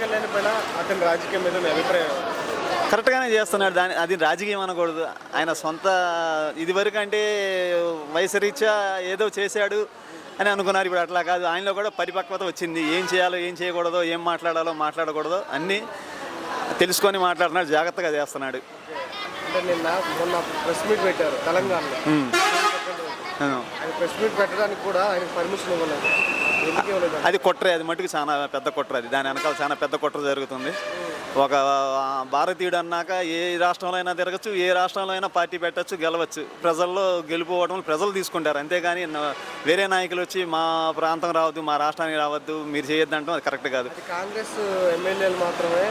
కళ్యాణ్ పైన అతని రాజకీయం మీద మీ అభిప్రాయం? కరెక్ట్గానే చేస్తున్నాడు. అది రాజకీయం అనకూడదు. ఆయన సొంత ఇదివరకు అంటే వయసు రీత్యా ఏదో చేశాడు అని అనుకున్నారు. ఇప్పుడు అట్లా కాదు. ఆయనలో కూడా పరిపక్వత వచ్చింది. ఏం చేయాలో ఏం చేయకూడదో, ఏం మాట్లాడాలో మాట్లాడకూడదో అన్నీ తెలుసుకొని మాట్లాడుతున్నాడు. జాగ్రత్తగా చేస్తున్నాడు. అంటే నిన్న మొన్న ప్రెస్ మీట్ పెట్టారు తెలంగాణలో. ఆయన ప్రెస్ మీట్ పెట్టడానికి కూడా ఆయన పర్మిషన్ ఇవ్వలేదు. ఎందుకు ఇవ్వలేదు? అది కుట్రే. అది మటుకు చాలా పెద్ద కుట్ర. అది దాని వెనకాల చాలా పెద్ద కుట్ర జరుగుతుంది. ఒక భారతీయుడు అన్నాక ఏ రాష్ట్రంలో అయినా తిరగచ్చు, ఏ రాష్ట్రంలో అయినా పార్టీ పెట్టచ్చు, గెలవచ్చు. ప్రజల్లో గెలుపుకోవడం ప్రజలు తీసుకుంటారు. అంతేగాని వేరే నాయకులు వచ్చి మా ప్రాంతం రావద్దు, మా రాష్ట్రానికి రావద్దు, మీరు చేయొద్దు అంటాం అది కరెక్ట్ కాదు. కాంగ్రెస్ ఎమ్మెల్యేలు మాత్రమే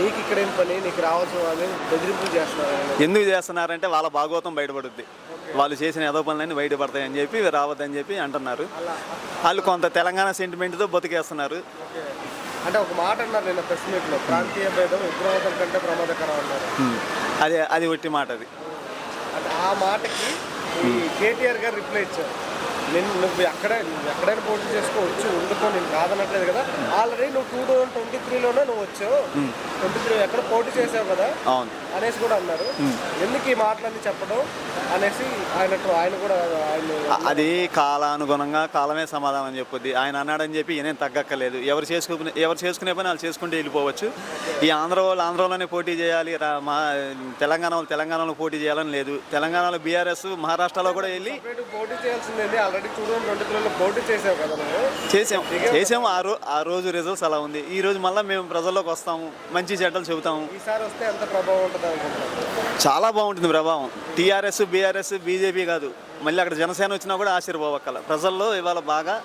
నీకు ఇక్కడేం పని, నీకు రావాల్సిన వాళ్ళని బెదిరింపులు చేస్తున్నారు. ఎందుకు చేస్తున్నారంటే వాళ్ళ భాగవతం బయటపడుద్ది. వాళ్ళు చేసిన ఏదో పనులన్నీ బయటపడతాయని చెప్పి రావద్దని చెప్పి అంటున్నారు. వాళ్ళు కొంత తెలంగాణ సెంటిమెంట్తో బతికేస్తున్నారు. అంటే ఒక మాట అన్నారు నిన్న ప్రెస్ మీట్లో, ప్రాంతీయ భేదం ఉగ్రవాదం కంటే ప్రమాదకరం అన్నారు. అది ఒట్టి మాట. అది ఆ మాటకి ఈ కేటీఆర్ గారు రిప్లై ఇచ్చారు. నువ్వు ఎక్కడైనా పోటీ చేసుకోవచ్చు, ఉండుకో, నేను కాదనట్లేదు కదా. ఆల్రెడీ నువ్వు 2023లోనే నువ్వు వచ్చావు, 23 ఎక్కడ పోటీ చేసావు కదా అనేసి కూడా అన్నారు. ఎందుకు ఈ మాటలన్నీ చెప్పడం అనేసి ఆయన కూడా అది కాలానుగుణంగా కాలమే సమాధానం చెప్పుద్ది. ఆయన అన్నాడని చెప్పి ఈయనేం తగ్గక్కర్లేదు. ఎవరు చేసుకునే పని వాళ్ళు చేసుకుంటే వెళ్ళిపోవచ్చు. ఈ ఆంధ్రలోనే పోటీ చేయాలి, మా తెలంగాణలో పోటీ చేయాలని లేదు. తెలంగాణలో బీఆర్ఎస్, మహారాష్ట్రలో కూడా వెళ్ళి పోటీ చేయాల్సిందే. ఆల్రెడీ 2023లో పోటీ చేసావు కదా. చేసాము. ఆ రోజు రిజల్ట్స్ అలా ఉంది. ఈ రోజు మళ్ళీ మేము ప్రజల్లోకి వస్తాము, మంచి చెడ్డలు చెబుతాము. ఈసారి వస్తే ఎంత ప్రభావం ఉంటుంది అనుకుంటున్నాను? చాలా బాగుంటుంది ప్రభావం. టీఆర్ఎస్, బీఆర్ఎస్, బీజేపీ కాదు, మళ్ళీ అక్కడ జనసేన వచ్చినా కూడా ఆశీర్వాదక్కల. ప్రజల్లో ఇవాళ బాగా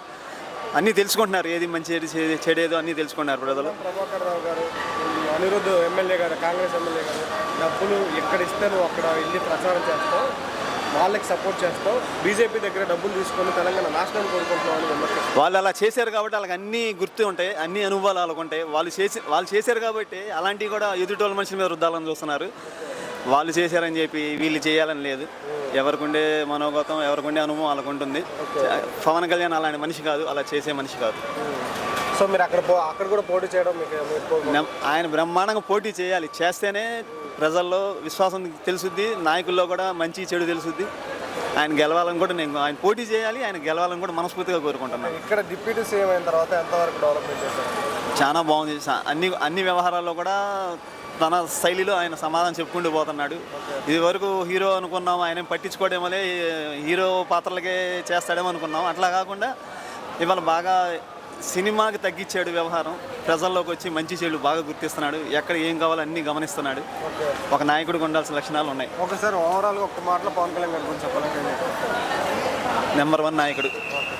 అన్నీ తెలుసుకుంటున్నారు. ఏది మంచి ఏది చెడేదో అన్నీ తెలుసుకుంటున్నారు ప్రజలు. ప్రభాకర్ రావు గారు, అనిరుద్ధ్ ఎమ్మెల్యే గారు, కాంగ్రెస్ ఎమ్మెల్యే గారు, డబ్బులు ఎక్కడ ఇస్తే నువ్వు అక్కడ వెళ్ళి ప్రచారం చేస్తావు, వాళ్ళకి సపోర్ట్ చేస్తావు, బీజేపీ దగ్గర డబ్బులు తీసుకొని తెలంగాణ నాశనం కోరుకుంటున్నావు అని విమర్శిస్తారు. వాళ్ళు అలా చేశారు కాబట్టి వాళ్ళకి అన్నీ గుర్తు ఉంటాయి, అన్ని అనుభవాలు వాళ్ళకు ఉంటాయి. వాళ్ళు చేశారు కాబట్టి అలాంటివి కూడా ఎదుటోళ్ళ మనుషుల మీద రుద్దాలని చూస్తున్నారు. వాళ్ళు చేశారని చెప్పి వీళ్ళు చేయాలని లేదు. ఎవరికుండే మనోగతం, ఎవరికుండే అనుభవం వాళ్ళకు ఉంటుంది. పవన్ కళ్యాణ్ అలాంటి మనిషి కాదు, అలా చేసే మనిషి కాదు. సో మీరు అక్కడ కూడా పోటీ చేయడం ఆయన బ్రహ్మాండంగా పోటీ చేయాలి. చేస్తేనే ప్రజల్లో విశ్వాసం తెలుసుద్ది, నాయకుల్లో కూడా మంచి చెడు తెలుసుద్ది. ఆయన గెలవాలని కూడా ఆయన పోటీ చేయాలి, ఆయన గెలవాలని కూడా మనస్ఫూర్తిగా కోరుకుంటున్నాను. ఇక్కడ డిప్యూటీ సీఎం అయిన తర్వాత ఎంతవరకు డెవలప్మెంట్ చేశారు? చాలా బాగుంది. అన్ని వ్యవహారాల్లో కూడా తన శైలిలో ఆయన సమాధానం చెప్పుకుంటూ పోతున్నాడు. ఇది వరకు హీరో అనుకున్నాం, ఆయన పట్టించుకోవడేమోలే, హీరో పాత్రలకే చేస్తాడేమో అనుకున్నాం. అట్లా కాకుండా ఇవాళ బాగా సినిమాకి తగ్గించాడు వ్యవహారం. ప్రజల్లోకి వచ్చి మంచి చెడు బాగా గుర్తిస్తున్నాడు. ఎక్కడ ఏం కావాలో అన్నీ గమనిస్తున్నాడు. ఒక నాయకుడికి ఉండాల్సిన లక్షణాలు ఉన్నాయి. ఒకసారి ఓవరాల్గా ఒక్క మాటలో పవన్ కళ్యాణ్ గారి గురించి చెప్పాలంటే నెంబర్ 1 నాయకుడు.